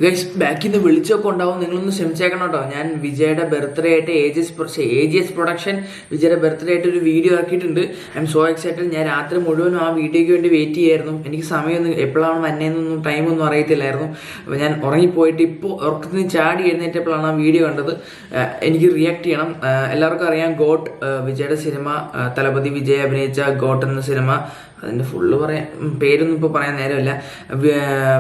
Guys ബാക്കിൽ നിന്ന് വിളിച്ചൊക്കെ ഉണ്ടാവും, നിങ്ങളൊന്ന് ക്ഷമിച്ചേക്കണം കേട്ടോ. ഞാൻ വിജയുടെ ബർത്ത്ഡേ ആയിട്ട് AGS പ്രൊഡക്ഷൻ വിജയുടെ ബർത്ത്ഡേ ആയിട്ട് ഒരു വീഡിയോ ഇറക്കിയിട്ടുണ്ട്. I M so excited. ഞാൻ രാത്രി മുഴുവനും ആ വീഡിയോയ്ക്ക് വേണ്ടി വെയിറ്റ് ചെയ്യായിരുന്നു. എനിക്ക് സമയമൊന്നും എപ്പോഴാണ് വന്നതെന്നൊന്നും ടൈമൊന്നും അറിയത്തില്ലായിരുന്നു. അപ്പോൾ ഞാൻ ഉറങ്ങിപ്പോയിട്ട് ഇപ്പോൾ ഉറക്കത്തിൽ നിന്ന് ചാടി എഴുന്നേറ്റപ്പോഴാണ് ആ വീഡിയോ കണ്ടത്. എനിക്ക് റിയാക്ട് ചെയ്യണം. എല്ലാവർക്കും അറിയാം ഗോട്ട്, വിജയുടെ സിനിമ, തലപതി വിജയ് അഭിനയിച്ച ഗോട്ട് എന്ന സിനിമ. അതിൻ്റെ ഫുള്ള് പേരൊന്നും ഇപ്പോൾ പറയാൻ നേരമില്ല.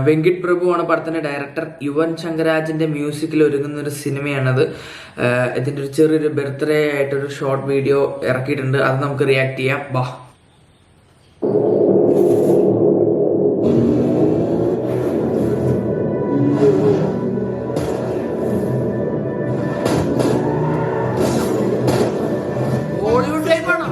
വെങ്കിട്ട് പ്രഭു ആണ് പടത്തിൻ്റെ ഡയറക്ടർ. യുവൻ ശങ്കരാജിൻ്റെ മ്യൂസിക്കിൽ ഒരുങ്ങുന്ന ഒരു സിനിമയാണത്. ഇതിൻ്റെ ഒരു ചെറിയൊരു ബർത്ത്ഡേ ആയിട്ടൊരു ഷോർട്ട് വീഡിയോ ഇറക്കിയിട്ടുണ്ട്. അത് നമുക്ക് റിയാക്ട് ചെയ്യാം. വാ. ഹോളിവുഡ് ടൈപ്പാണോ?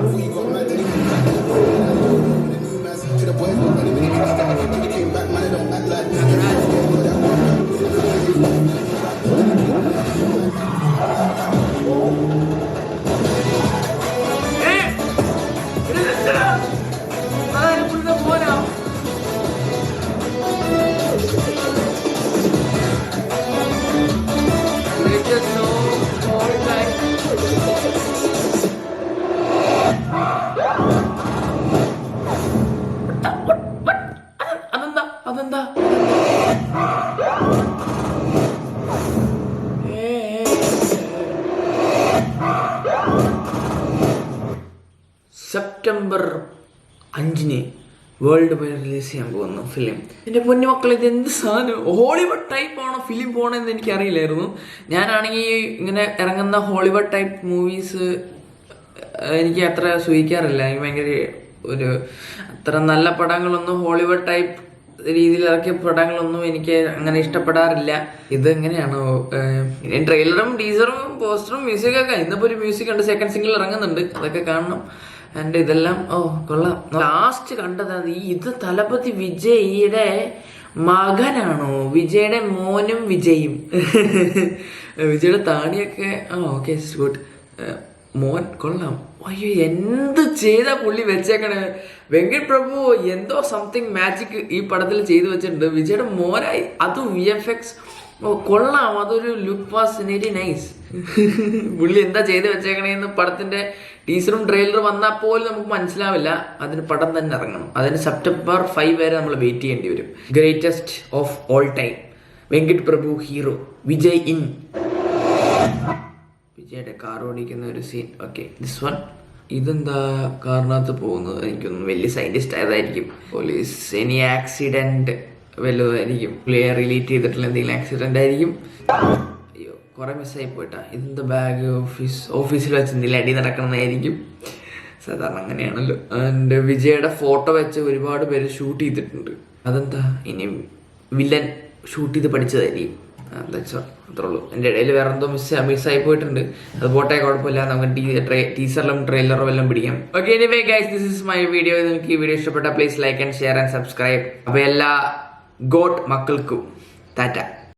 അതെന്താ? സെപ്റ്റംബർ 5 വേൾഡ് വൈഡ് റിലീസ് ചെയ്യാൻ പോകുന്നു ഫിലിം. എൻ്റെ പൊന്നു മക്കളെ, ഇത് എന്ത് സാധനം? ഹോളിവുഡ് ടൈപ്പ് ആണോ ഫിലിം പോകണമെന്ന് എനിക്കറിയില്ലായിരുന്നു. ഞാനാണെങ്കിൽ ഇങ്ങനെ ഇറങ്ങുന്ന ഹോളിവുഡ് ടൈപ്പ് മൂവീസ് എനിക്ക് അത്ര സൂഹിക്കാറില്ല. എനിക്ക് ഭയങ്കര അത്ര നല്ല പടങ്ങളൊന്നും ഹോളിവുഡ് ടൈപ്പ് രീതിയിൽ ഇറക്കിയ പടങ്ങളൊന്നും എനിക്ക് അങ്ങനെ ഇഷ്ടപ്പെടാറില്ല. ഇത് എങ്ങനെയാണോ ട്രെയിലറും ടീസറും പോസ്റ്ററും മ്യൂസിക്കൊക്കെ, ഇന്നിപ്പോൾ ഒരു മ്യൂസിക് ഉണ്ട്, സെക്കൻഡ് സിംഗിൾ ഇറങ്ങുന്നുണ്ട്, അതൊക്കെ കാണണം. ആൻഡ് ഇതെല്ലാം കൊള്ളാം. ലാസ്റ്റ് കണ്ടത് ഇത് തലപതി വിജയുടെ മകനാണോ? വിജയുടെ മോനും വിജയും. വിജയുടെ താടിയൊക്കെ ഓക്കെ ഗുഡ്. മോൻ കൊള്ളാം. അയ്യോ, എന്ത് ചെയ്ത പുള്ളി വെച്ചേക്കണേ. വെങ്കിട്ട് പ്രഭു എന്തോ സംതിങ് മാജിക് ഈ പടത്തിൽ ചെയ്തു വെച്ചിട്ടുണ്ട്. വിജയുടെ മോനായി, അതും VFX കൊള്ളാം. അതൊരു ലുക്ക് വാസ് വെരി നൈസ്. പുള്ളി എന്താ ചെയ്ത് വെച്ചേക്കണേന്ന് പടത്തിന്റെ ടീസറും ട്രെയിലറും വന്നാൽ പോലും നമുക്ക് മനസ്സിലാവില്ല. അതിന് പടം തന്നെ ഇറങ്ങണം. അതിന് സെപ്റ്റംബർ 5 വരെ നമ്മൾ വെയിറ്റ് ചെയ്യേണ്ടി വരും. Greatest of all time, Venkit Prabhu hero, Vijay in. വിജയുടെ കാർ ഓടിക്കുന്ന ഒരു സീൻ. Okay, this one. ഇതെന്താ കാറിനകത്ത് പോകുന്നത്? എനിക്കൊന്നും വലിയ സയന്റിസ്റ്റ് ആയതായിരിക്കും. പോലീസ് എനി ആക്സിഡന്റ് വല്ലതായിരിക്കും. പ്ലെയർ റിലേറ്റ് ചെയ്തിട്ടുള്ള എന്തെങ്കിലും ആക്സിഡന്റ് ആയിരിക്കും. അയ്യോ, കുറെ മിസ്സായി പോയിട്ടാ. ഇതെന്താ ബാഗ്? ഓഫീസിൽ വെച്ച് എന്തെങ്കിലും അടി നടക്കണമെന്നായിരിക്കും. സാധാരണ അങ്ങനെയാണല്ലോ. ആൻഡ് വിജയുടെ ഫോട്ടോ വെച്ച് ഒരുപാട് പേര് ഷൂട്ട് ചെയ്തിട്ടുണ്ട്. അതെന്താ? ഇനി വില്ലൻ ഷൂട്ട് ചെയ്ത് പഠിച്ചതായിരിക്കും. അത്രേ ഉള്ളൂ. എൻ്റെ ഇടയിൽ വേറെ എന്തോ മിസ്സായി പോയിട്ടുണ്ട്. അത് പോട്ടെ, കുഴപ്പമില്ല. നമുക്ക് ടീസറിലും ട്രെയിലറും എല്ലാം പിടിക്കാം. Okay, anyway guys, this is my video. നിങ്ങൾക്ക് ഈ വീഡിയോ ഇഷ്ടപ്പെട്ട please like and share and subscribe. അപ്പോൾ എല്ലാ ഗോട്ട് മക്കൾക്കും ടാറ്റ.